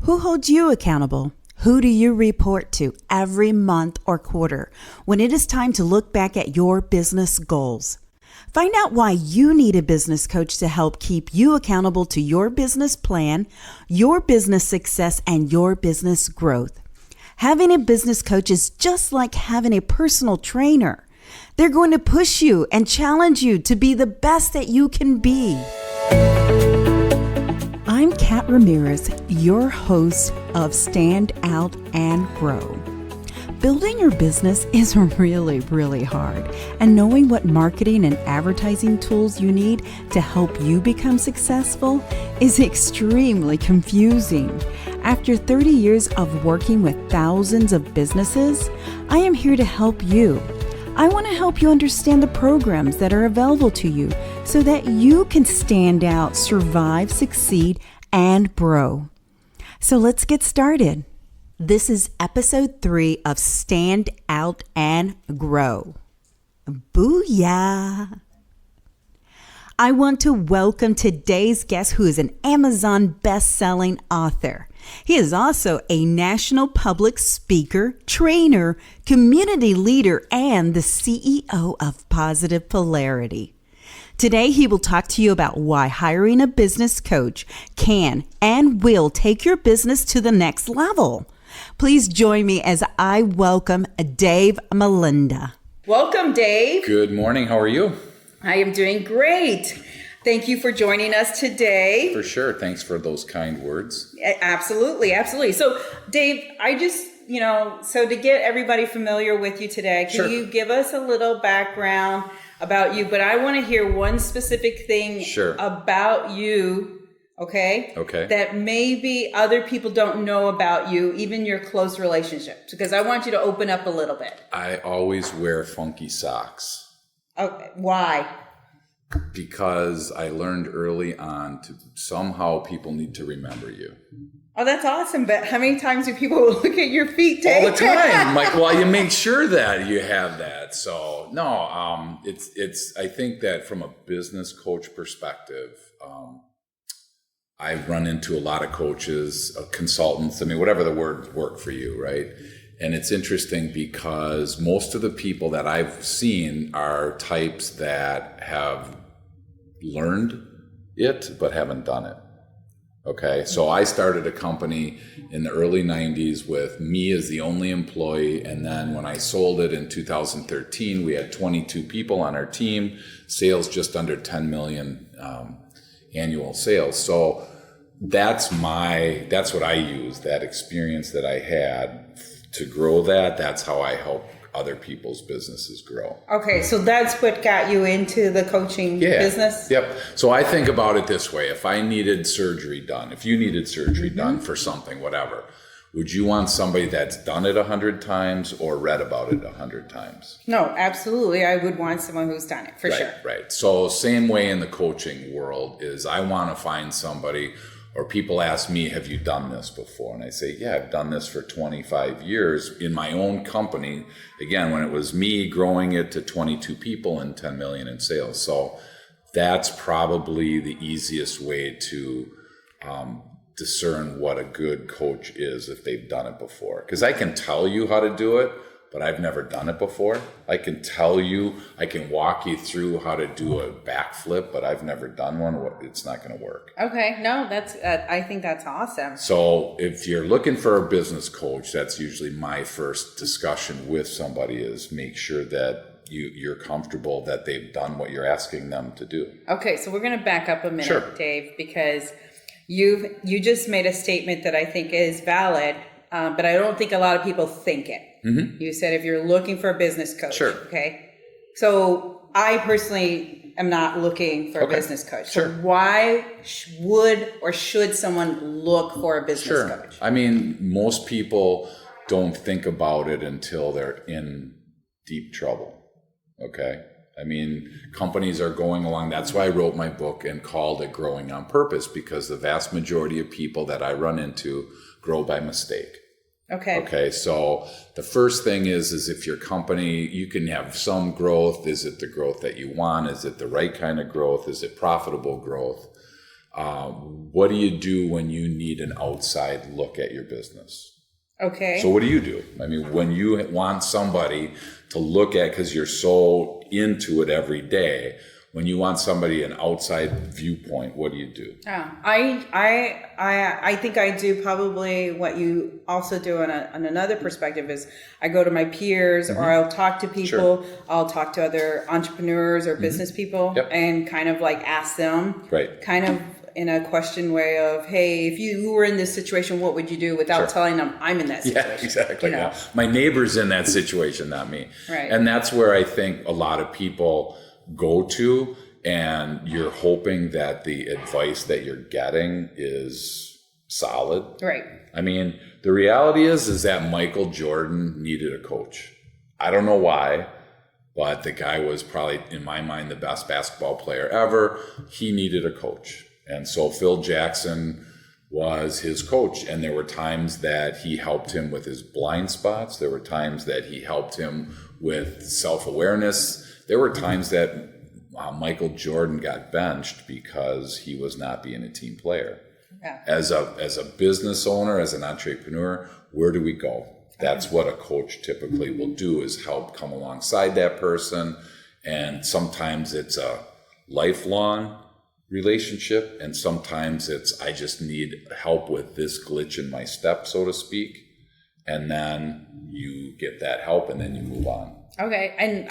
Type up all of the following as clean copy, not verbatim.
Who holds you accountable? Who do you report to every month or quarter when it is time to look back at your business goals? Find out why you need a business coach to help keep you accountable to your business plan, your business success, and your business growth. Having a business coach is just like having a personal trainer. They're going to push you and challenge you to be the best that you can be. I'm Kat Ramirez, your host of Stand Out and Grow. Building your business is really hard, and knowing what marketing and advertising tools you need to help you become successful is extremely confusing. After 30 years of working with thousands of businesses, I am here to help you. I want to help you understand the programs that are available to you so that you can stand out, survive, succeed, and grow. So let's get started. This is episode 3 of Stand Out and Grow. Booyah! I want to welcome today's guest, who is an Amazon best-selling author. He is also a national public speaker, trainer, community leader, and the CEO of Positive Polarity. Today, he will talk to you about why hiring a business coach can and will take your business to the next level. Please join me as I welcome Dave Molenda. Welcome, Dave. Good morning. How are you? I am doing great. Thank you for joining us today. For sure. Thanks for those kind words. Absolutely. So, Dave, so to get everybody familiar with you today, can you give us a little background about you? But I want to hear one specific thing about you, okay? That maybe other people don't know about you, even your close relationships, because I want you to open up a little bit. I always wear funky socks. Okay. Why? Because I learned early on to somehow people need to remember you. Oh, that's awesome. But how many times do people look at your feet, Dave? All the time. Like, well, you make sure that you have that. So, no, it's. I think that from a business coach perspective, I've run into a lot of coaches, consultants, whatever the word work for you, right? And it's interesting because most of the people that I've seen are types that have learned it but haven't done it. Okay, so I started a company in the early 90s with me as the only employee, and then when I sold it in 2013, we had 22 people on our team, sales just under 10 million annual sales. So that's what I use, that experience that I had to grow that. That's how I help other people's businesses grow. Okay, so that's what got you into the coaching business? Yep. So I think about it this way. If I needed surgery done, if you needed surgery done for something, whatever, would you want somebody that's done it 100 times or read about it 100 times? No, absolutely. I would want someone who's done it, for sure. Right. So same way in the coaching world is I want to find somebody. Or people ask me, have you done this before? And I say, yeah, I've done this for 25 years in my own company. Again, when it was me growing it to 22 people and 10 million in sales. So that's probably the easiest way to discern what a good coach is if they've done it before. Because I can tell you how to do it, but I've never done it before. I can tell you, I can walk you through how to do a backflip, but I've never done one. It's not going to work. Okay, no, that's. I think that's awesome. So if you're looking for a business coach, that's usually my first discussion with somebody is make sure that you're comfortable that they've done what you're asking them to do. Okay, so we're going to back up a minute, Dave, because you just made a statement that I think is valid, but I don't think a lot of people think it. Mm-hmm. You said if you're looking for a business coach. Okay. So I personally am not looking for a business coach. So why would or should someone look for a business coach? Most people don't think about it until they're in deep trouble. Okay. Companies are going along. That's why I wrote my book and called it Growing on Purpose, because the vast majority of people that I run into grow by mistake. Okay. So the first thing is if your company, you can have some growth. Is it the growth that you want? Is it the right kind of growth? Is it profitable growth? What do you do when you need an outside look at your business? Okay. So what do you do? I mean, when you want somebody to look at, because you're so into it every day, when you want somebody an outside viewpoint, what do you do? I think I do probably what you also do on another perspective is I go to my peers or I'll talk to people. Sure. I'll talk to other entrepreneurs or business people and kind of like ask them kind of in a question way of, hey, if you were in this situation, what would you do, without telling them I'm in that situation? Yeah, exactly. You know? Yeah. My neighbor's in that situation, not me. Right. And that's where I think a lot of people go to, and you're hoping that the advice that you're getting is solid. Right. I mean, the reality is that Michael Jordan needed a coach. I don't know why, but the guy was probably, in my mind, the best basketball player ever. He needed a coach. And so Phil Jackson was his coach. And there were times that he helped him with his blind spots. There were times that he helped him with self-awareness. There were times that Michael Jordan got benched because he was not being a team player. Yeah. As a business owner, as an entrepreneur, where do we go? That's what a coach typically will do, is help come alongside that person. And sometimes it's a lifelong relationship, and sometimes it's, I just need help with this glitch in my step, so to speak. And then you get that help, and then you move on. Okay. And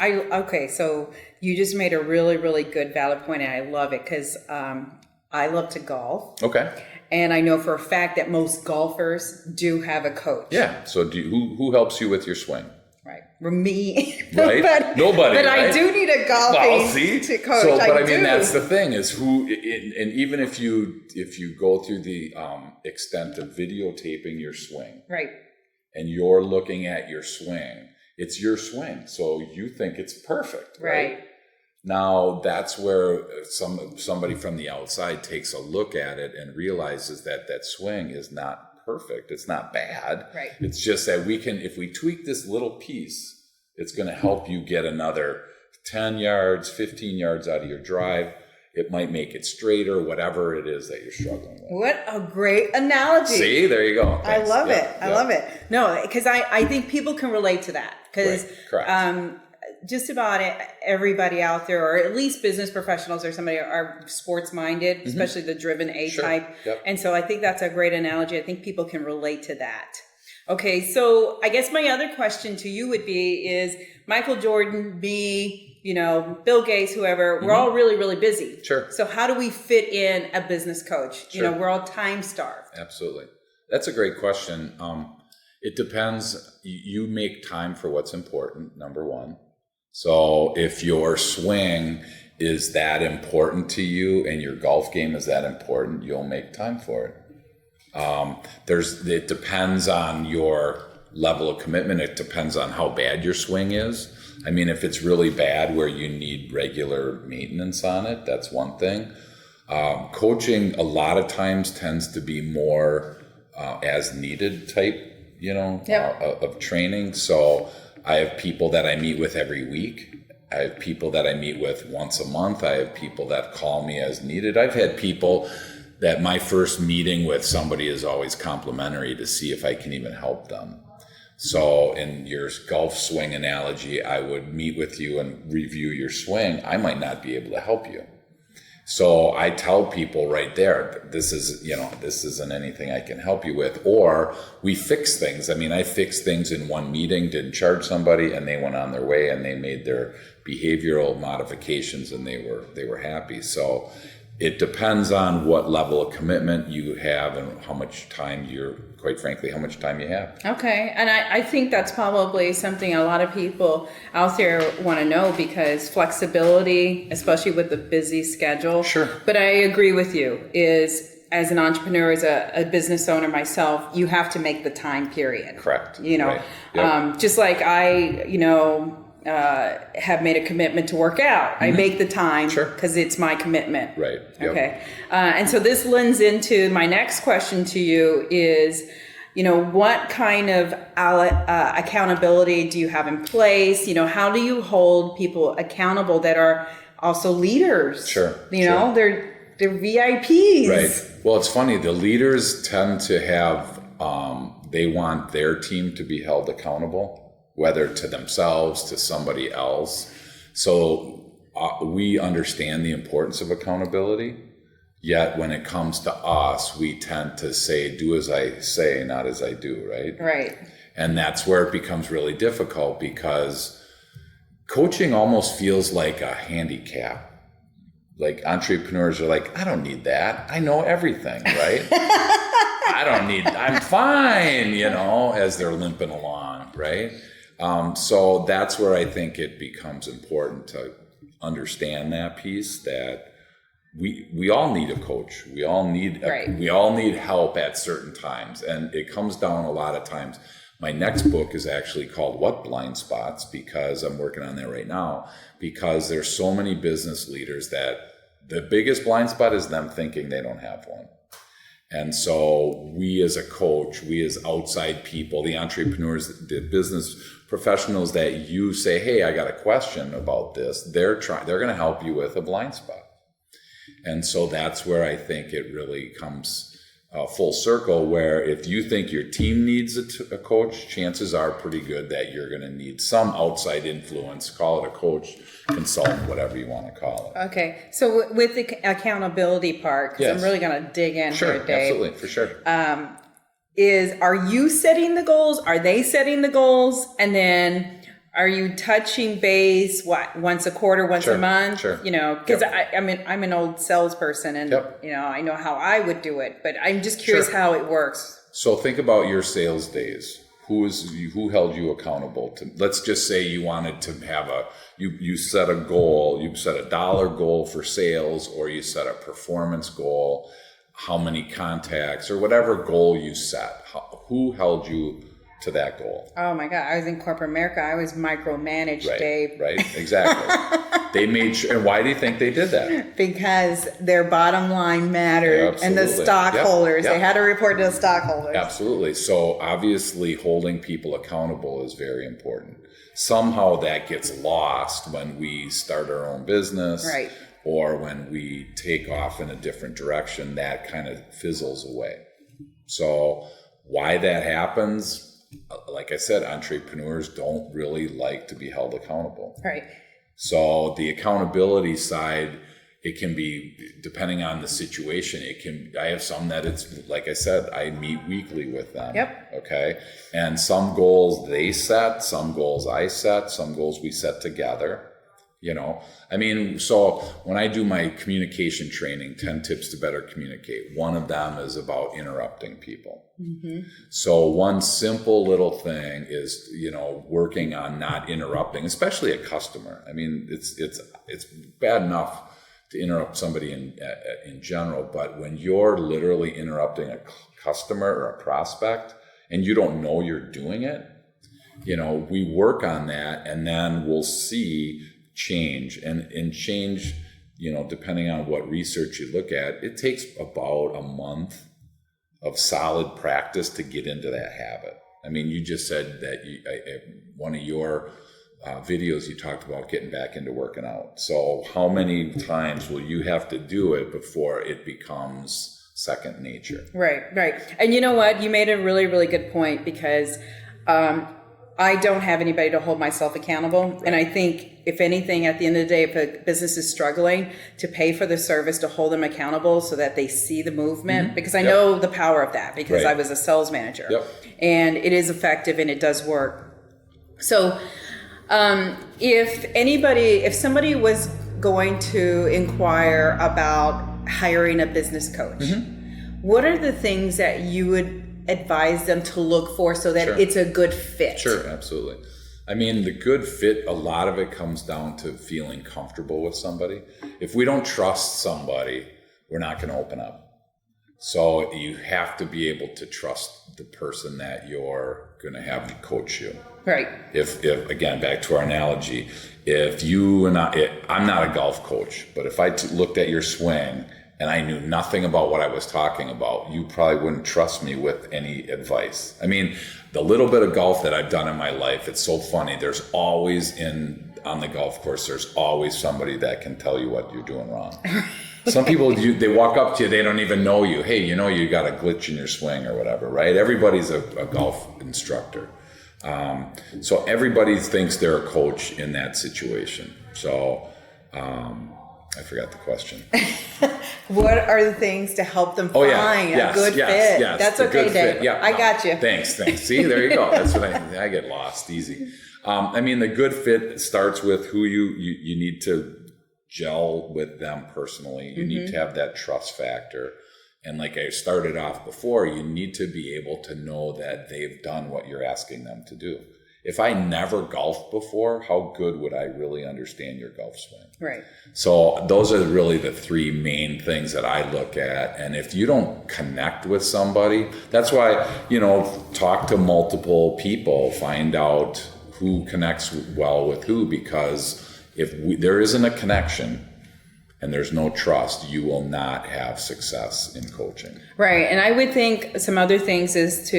so you just made a really, really good, valid point, and I love it because I love to golf. Okay. And I know for a fact that most golfers do have a coach. Yeah. So who helps you with your swing? Right. For me. Right. Nobody. But right? I do need a golfing to coach. So, but I mean, that's the thing, is who, and even if you go through the extent of videotaping your swing. Right. And you're looking at your swing, it's your swing. So you think it's perfect. Right. Now that's where somebody from the outside takes a look at it and realizes that swing is not perfect. It's not bad. Right. It's just that if we tweak this little piece, it's going to help you get another 10 yards, 15 yards out of your drive. It might make it straighter, whatever it is that you're struggling with. What a great analogy. See, there you go. Thanks. I love it. I love it. No, because I think people can relate to that. Because just about everybody out there, or at least business professionals or somebody, are sports minded, especially the driven A type. Yep. And so I think that's a great analogy. I think people can relate to that. Okay, so I guess my other question to you would be is, Michael Jordan, Bill Gates, whoever, we're all really, really busy. Sure. So how do we fit in a business coach? Sure. We're all time starved. Absolutely. That's a great question. It depends. You make time for what's important, number one. So if your swing is that important to you and your golf game is that important, you'll make time for it. It depends on your level of commitment. It depends on how bad your swing is. I mean, if it's really bad where you need regular maintenance on it, that's one thing. Coaching a lot of times tends to be more as needed type, of training. So I have people that I meet with every week. I have people that I meet with once a month. I have people that call me as needed. I've had people that my first meeting with somebody is always complimentary to see if I can even help them. So in your golf swing analogy, I would meet with you and review your swing. I might not be able to help you. So I tell people right there, this isn't anything I can help you with. Or we fix things. I mean, I fixed things in one meeting, didn't charge somebody, and they went on their way and they made their behavioral modifications and they were happy. So it depends on what level of commitment you have and how much time you have. Okay. And I think that's probably something a lot of people out there want to know, because flexibility, especially with the busy schedule. Sure. But I agree with you, is as an entrepreneur, as a business owner myself, you have to make the time period. Correct. Right. Yep. Just like I, have made a commitment to work out. I make the time because it's my commitment. Right. Yep. Okay. And so this lends into my next question to you is, what kind of accountability do you have in place? How do you hold people accountable that are also leaders? Sure. They're They're VIPs. Right. Well, it's funny. The leaders tend to have, they want their team to be held accountable, whether to themselves, to somebody else. So we understand the importance of accountability. Yet when it comes to us, we tend to say, do as I say, not as I do, right? Right. And that's where it becomes really difficult, because coaching almost feels like a handicap. Like entrepreneurs are like, I don't need that. I know everything, right? I'm fine, as they're limping along, right? So that's where I think it becomes important to understand that piece, that we all need a coach. We all need help at certain times. And it comes down a lot of times. My next book is actually called What Blind Spots, because I'm working on that right now, because there's so many business leaders that the biggest blind spot is them thinking they don't have one. And so we as a coach, we as outside people, the entrepreneurs, the business professionals that you say, hey, I got a question about this, they're going to help you with a blind spot. And so that's where I think it really comes full circle, where if you think your team needs a coach, chances are pretty good that you're going to need some outside influence, call it a coach, consultant, whatever you want to call it. Okay. So with the accountability part, because I'm really going to dig in here, Dave. Absolutely, for sure. Are you setting the goals? Are they setting the goals? And then are you touching base, once a quarter, once a month? Sure. Because I'm an old salesperson, and, I know how I would do it, but I'm just curious how it works. So think about your sales days. Who held you accountable to? Let's just say you wanted to have you set a goal, you set a dollar goal for sales, or you set a performance goal, how many contacts, or whatever goal you set. Who held you to that goal? Oh my God, I was in corporate America. I was micromanaged, Dave. Right, exactly. They made sure. And why do you think they did that? Because their bottom line mattered, and the stockholders. They had to report to the stockholders. Absolutely. So obviously holding people accountable is very important. Somehow that gets lost when we start our own business, right, or when we take off in a different direction. That kind of fizzles away. So why that happens, like I said, entrepreneurs don't really like to be held accountable. Right. So the accountability side, it can be, depending on the situation, I have some that it's, like I said, I meet weekly with them. Yep. Okay. And some goals they set, some goals I set, some goals we set together. So when I do my communication training, 10 tips to better communicate, one of them is about interrupting people. Mm-hmm. So one simple little thing is, working on not interrupting, especially a customer. I mean, it's bad enough to interrupt somebody in general, but when you're literally interrupting a customer or a prospect and you don't know you're doing it, we work on that, and then we'll see change and change, depending on what research you look at, it takes about a month of solid practice to get into that habit. I mean, you just said that one of your videos, you talked about getting back into working out. So how many times will you have to do it before it becomes second nature? Right. And you know what? You made a really, really good point, because I don't have anybody to hold myself accountable. Right. And I think, if anything, at the end of the day, if a business is struggling, to pay for the service, to hold them accountable so that they see the movement, mm-hmm. because I know the power of that, because I was a sales manager, and it is effective and it does work. So if somebody was going to inquire about hiring a business coach, mm-hmm. what are the things that you would advise them to look for so that it's a good fit? Sure, absolutely. I mean, the good fit, a lot of it comes down to feeling comfortable with somebody. If we don't trust somebody, we're not going to open up. So you have to be able to trust the person that you're going to have coach you. Right. If again, back to our analogy, if you and I'm not a golf coach, but if I looked at your swing and I knew nothing about what I was talking about, you probably wouldn't trust me with any advice. I mean, the little bit of golf that I've done in my life, it's so funny. There's always on the golf course, there's always somebody that can tell you what you're doing wrong. Some people, they walk up to you, they don't even know you. Hey, you got a glitch in your swing or whatever, right? Everybody's a golf instructor. So everybody thinks they're a coach in that situation. So I forgot the question. What are the things to help them find a good fit? Yes, That's okay, Dave. Fit. Yeah, I got you. Thanks. See, there you go. That's what I get lost easy. The good fit starts with who you need to gel with them personally. You need to have that trust factor. And like I started off before, you need to be able to know that they've done what you're asking them to do. If I never golfed before, how good would I really understand your golf swing? Right. So those are really the three main things that I look at. And if you don't connect with somebody, that's why, talk to multiple people, find out who connects well with who, because if there isn't a connection and there's no trust, you will not have success in coaching. Right. And I would think some other things is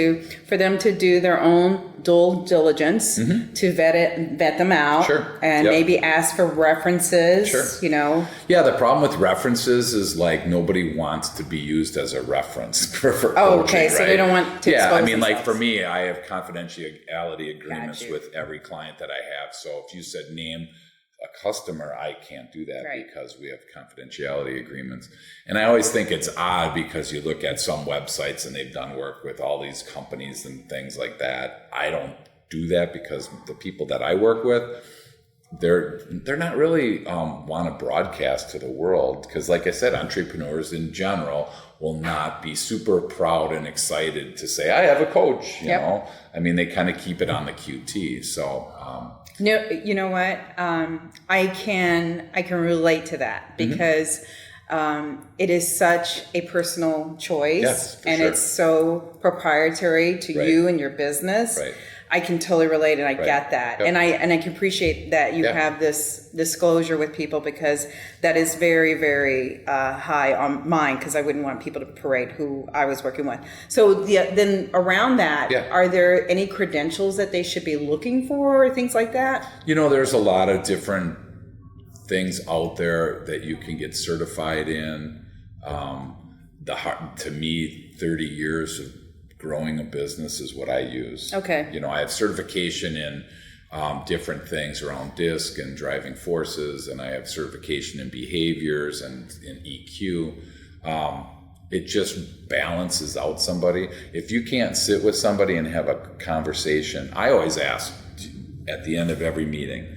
for them to do their own due diligence, to vet them out, and maybe ask for references, Yeah, the problem with references is like nobody wants to be used as a reference for coaching, okay, so they don't want to expose themselves. Like for me, I have confidentiality agreements with every client that I have. So if you said name a customer, I can't do that because we have confidentiality agreements. And I always think it's odd because you look at some websites and they've done work with all these companies and things like that. I don't do that because the people that I work with, they're not really want to broadcast to the world, because like I said, entrepreneurs in general will not be super proud and excited to say, I have a coach, you know. They kind of keep it on the QT. So no, you know what? I can relate to that because it is such a personal choice, and it's so proprietary to you and your business. Right. I can totally relate, and I get that, and I can appreciate that you have this disclosure with people, because that is very, very high on mine, because I wouldn't want people to parade who I was working with. So then around that, are there any credentials that they should be looking for, or things like that? There's a lot of different things out there that you can get certified in. To me, 30 years of growing a business is what I use. Okay. I have certification in different things around DISC and driving forces, and I have certification in behaviors and in EQ. It just balances out somebody. If you can't sit with somebody and have a conversation, I always ask at the end of every meeting,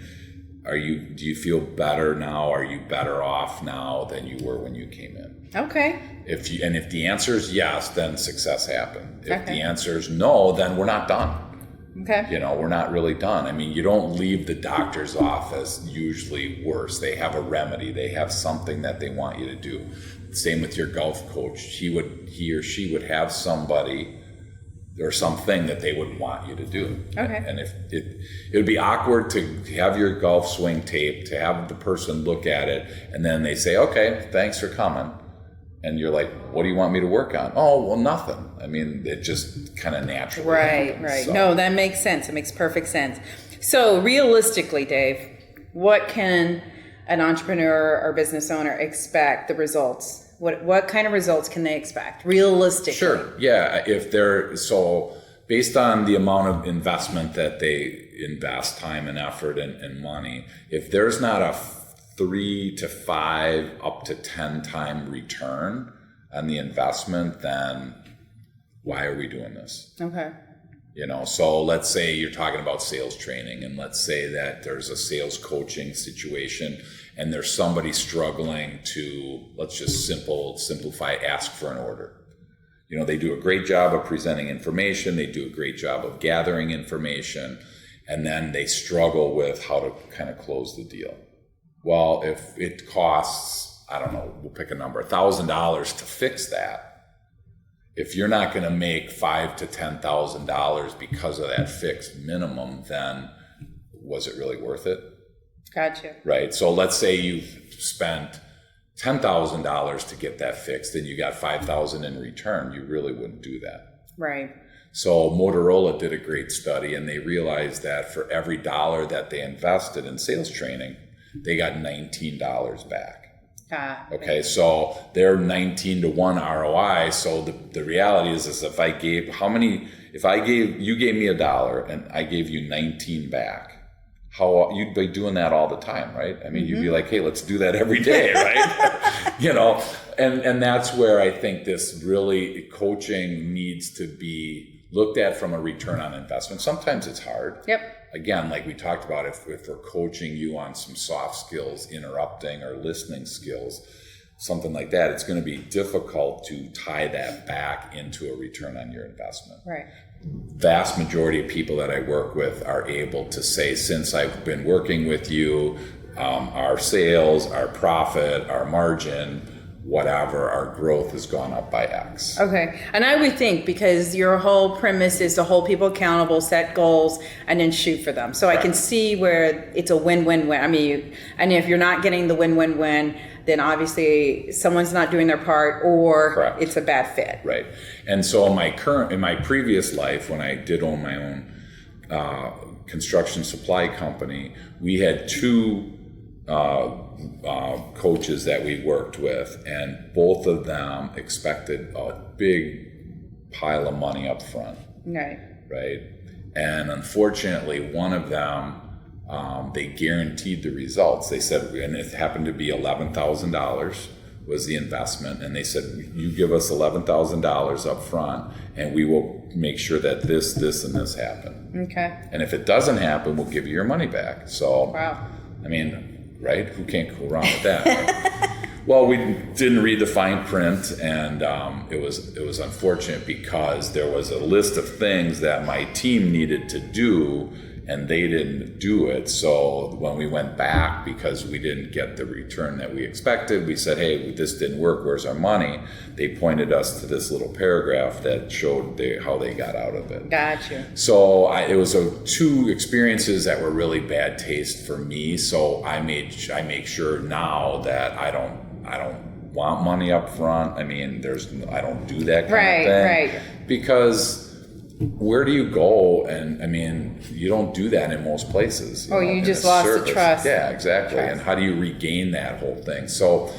do you feel better now? Are you better off now than you were when you came in? Okay. If the answer is yes, then success happened. If the answer is no, then we're not done. Okay. We're not really done. You don't leave the doctor's office usually worse. They have a remedy. They have something that they want you to do. Same with your golf coach. He or she would have somebody or something that they would want you to do. Okay. And if it would be awkward to have your golf swing taped, to have the person look at it, and then they say, okay, thanks for coming. And you're like, what do you want me to work on? Oh, well, nothing. It just kind of naturally happens. Right. So. No, that makes sense. It makes perfect sense. So realistically, Dave, what can an entrepreneur or business owner expect the results? What kind of results can they expect realistically? Sure. Yeah. So based on the amount of investment that they invest, time and effort and money, if there's not a 3 to 5 up to 10 time return on the investment, then why are we doing this? Okay. So let's say you're talking about sales training, and let's say that there's a sales coaching situation and there's somebody struggling to, let's just simplify, ask for an order. They do a great job of presenting information. They do a great job of gathering information, and then they struggle with how to kind of close the deal. Well, if it costs, I don't know, we'll pick a number, $1,000 to fix that. If you're not going to make $5,000 to $10,000 because of that fixed minimum, then was it really worth it? Gotcha. Right. So let's say you've spent $10,000 to get that fixed, and you got $5,000 in return. You really wouldn't do that. Right. So Motorola did a great study, and they realized that for every dollar that they invested in sales training, they got $19 back. Okay, so they're 19-1 ROI. So the reality is if you gave me $1 and I gave you 19 back, how you'd be doing that all the time, right? I mean, you'd be like, hey, let's do that every day, right? And that's where I think this really coaching needs to be looked at from a return on investment. Sometimes it's hard. Yep. Again, like we talked about, if we're coaching you on some soft skills, interrupting or listening skills, something like that, it's going to be difficult to tie that back into a return on your investment. Right. Vast majority of people that I work with are able to say, since I've been working with you, our sales, our profit, our margin, whatever, our growth has gone up by X. Okay. And I would think, because your whole premise is to hold people accountable, set goals, and then shoot for them. So I can see where it's a win-win-win. I mean, and if you're not getting the win-win-win, then obviously someone's not doing their part, or it's a bad fit. Right. And so in my previous life, when I did own my own construction supply company, we had two coaches that we worked with, and both of them expected a big pile of money up front. Right. And unfortunately, one of them, they guaranteed the results. They said, and it happened to be $11,000 was the investment, and they said, you give us $11,000 up front and we will make sure that this, and this happen. Okay. And if it doesn't happen, we'll give you your money back. So, wow. I mean, right? Who can't go wrong with that? Right? Well, we didn't read the fine print, and it was unfortunate because there was a list of things that my team needed to do, and they didn't do it. So when we went back, because we didn't get the return that we expected, we said, hey, this didn't work, where's our money? They pointed us to this little paragraph that showed how they got out of it. Gotcha. So it was two experiences that were really bad taste for me. So I make sure now that I don't want money up front. I mean, I don't do that kind of thing. Right. Because where do you go? And I mean, you don't do that in most places. You just lost the trust. Yeah, exactly. And how do you regain that whole thing? So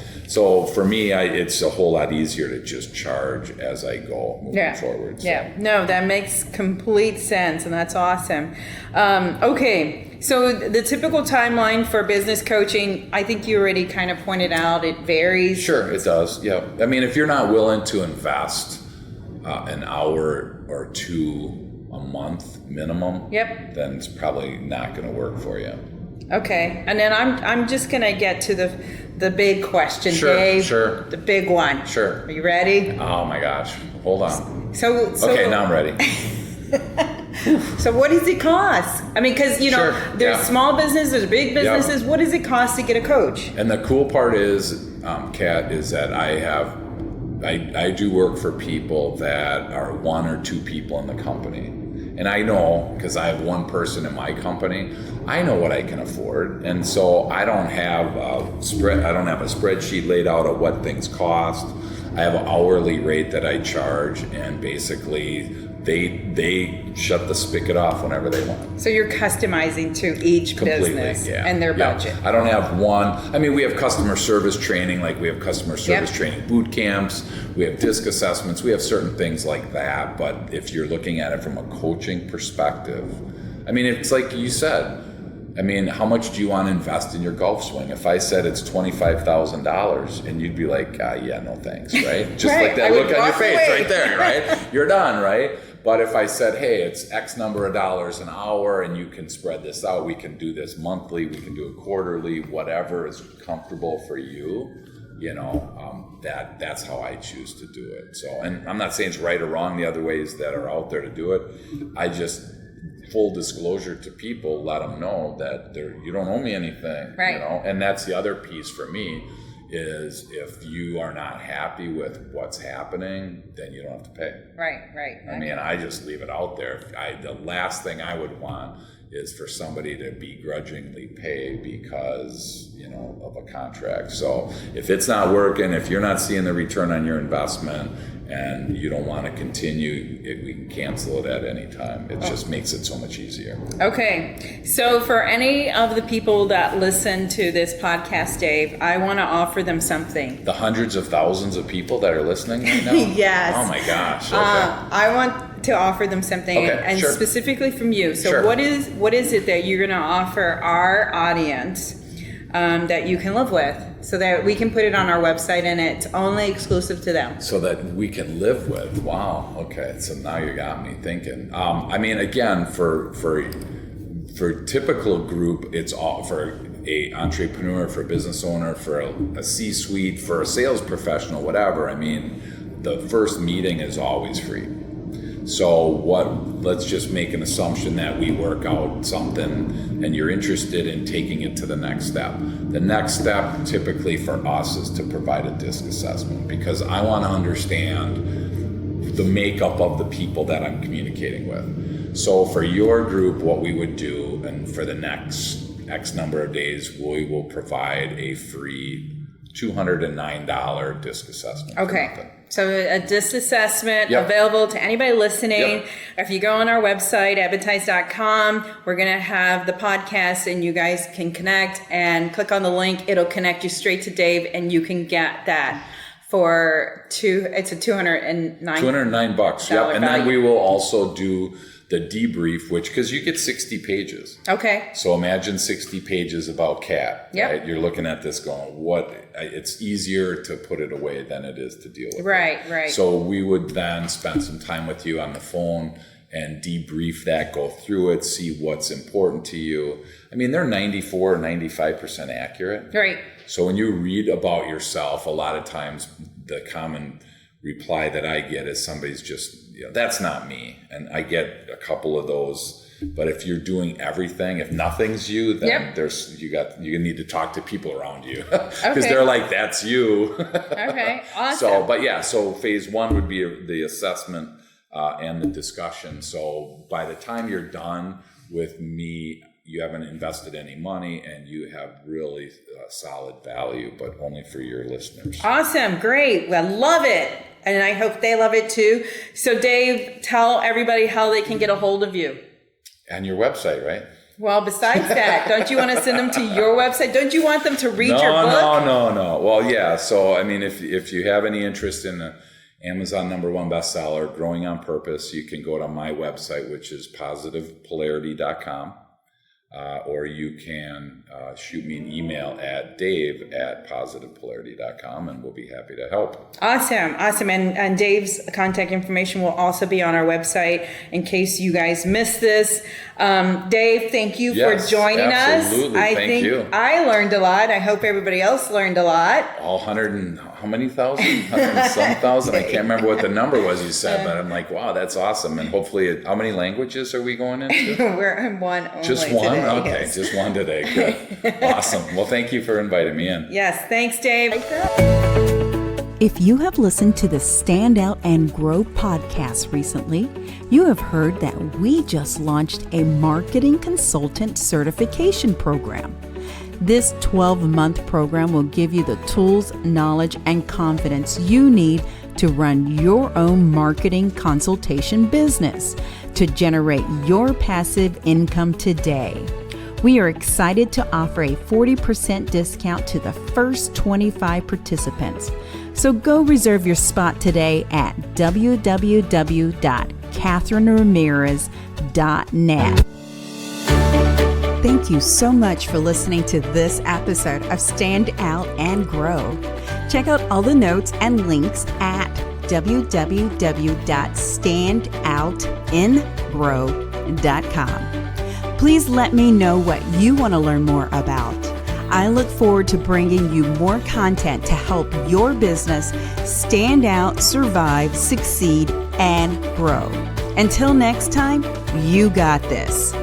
for me, it's a whole lot easier to just charge as I go moving forward. So. Yeah, no, that makes complete sense, and that's awesome. Okay, so the typical timeline for business coaching, I think you already kind of pointed out, it varies. Sure, it does. Yeah. I mean, if you're not willing to invest an hour or two a month minimum, then it's probably not going to work for you. Okay, and then I'm just going to get to the big question, Dave. Sure. The big one. Sure. Are you ready? Oh my gosh. Hold on. So okay, now I'm ready. So what does it cost? I mean, because, there's small businesses, there's big businesses. What does it cost to get a coach? And the cool part is, Kat, is that I do work for people that are one or two people in the company. And I know, because I have one person in my company, I know what I can afford. And so I don't have a spreadsheet laid out of what things cost. I have an hourly rate that I charge, and basically they shut the spigot off whenever they want. So you're customizing to each business and their budget. I don't have one. I mean, we have customer service training, like we have customer service training boot camps, we have DISC assessments, we have certain things like that. But if you're looking at it from a coaching perspective, I mean, it's like you said, I mean, how much do you want to invest in your golf swing? If I said it's $25,000, and you'd be like, no thanks, right? Just like that look on your face right there, right? You're done, right? But if I said, hey, it's X number of dollars an hour, and you can spread this out, we can do this monthly, we can do it quarterly, whatever is comfortable for you, that's how I choose to do it. So, and I'm not saying it's right or wrong, the other ways that are out there to do it. I just, full disclosure to people, let them know that you don't owe me anything, right. And that's the other piece for me, is if you are not happy with what's happening, then you don't have to pay. Right. I mean, I just leave it out there. The last thing I would want is for somebody to begrudgingly pay because, of a contract. So if it's not working, if you're not seeing the return on your investment, and you don't want to continue, we can cancel it at any time. It just makes it so much easier. Okay. So for any of the people that listen to this podcast, Dave, I want to offer them something. The hundreds of thousands of people that are listening right now? Yes. Oh my gosh. Okay. I want to offer them something, and sure. specifically from you. So Sure. what is it that you're going to offer our audience that you can live with, so that we can put it on our website and it's only exclusive to them? So that we can live with. Wow. Okay. So now you got me thinking. I mean, again, for typical group, it's all for a entrepreneur, for a business owner, for a C-suite, for a sales professional, whatever. I mean, the first meeting is always free. So let's just make an assumption that we work out something and you're interested in taking it to the next step. The next step typically for us is to provide a DISC assessment, because I want to understand the makeup of the people that I'm communicating with. So for your group, what we would do, and for the next X number of days, we will provide a free $209 DISC assessment. Okay. So a DISC assessment available to anybody listening. If you go on our website, advertise.com, we're going to have the podcast and you guys can connect and click on the link. It'll connect you straight to Dave and you can get that for it's a $209. $209. Yep. And then we will also do the debrief, because you get 60 pages. Okay. So imagine 60 pages about cat. Yep. Right? You're looking at this going, it's easier to put it away than it is to deal with it. Right. So we would then spend some time with you on the phone and debrief that, go through it, see what's important to you. I mean, they're 94 or 95% accurate. Right. So when you read about yourself, a lot of times the common reply that I get is somebody's just, that's not me. And I get a couple of those. But if you're doing everything, if nothing's you, then you need to talk to people around you, because they're like, that's you. Okay, awesome. So phase one would be the assessment and the discussion. So by the time you're done with me, you haven't invested any money and you have really solid value, but only for your listeners. Awesome. Great. Well, love it. And I hope they love it too. So Dave, tell everybody how they can get a hold of you. And your website, right? Well, besides that, don't you want to send them to your website? Don't you want them to read your book? No. Well, yeah. So, I mean, if you have any interest in the Amazon #1 bestseller, Growing on Purpose, you can go to my website, which is positivepolarity.com. Or you can shoot me an email at dave@positivepolarity.com, and we'll be happy to help. Awesome. And Dave's contact information will also be on our website in case you guys missed this. Dave, thank you for joining absolutely. us. Thank you. I learned a lot. I hope everybody else learned a lot. All 100 and how many thousand? 100 and some thousand? I can't remember what the number was you said, but I'm like, wow, that's awesome. And hopefully, how many languages are we going into? We're in one only. Just one? Today, Okay, yes. just one today. Good. Awesome. Well, thank you for inviting me in. Yes, thanks, Dave. If you have listened to the Stand Out and Grow podcast recently, you have heard that we just launched a marketing consultant certification program. This 12-month program will give you the tools, knowledge, and confidence you need to run your own marketing consultation business to generate your passive income today. We are excited to offer a 40% discount to the first 25 participants. So go reserve your spot today at www.catherineramirez.net. Thank you so much for listening to this episode of Stand Out and Grow. Check out all the notes and links at www.standoutandgrow.com. Please let me know what you want to learn more about. I look forward to bringing you more content to help your business stand out, survive, succeed, and grow. Until next time, you got this.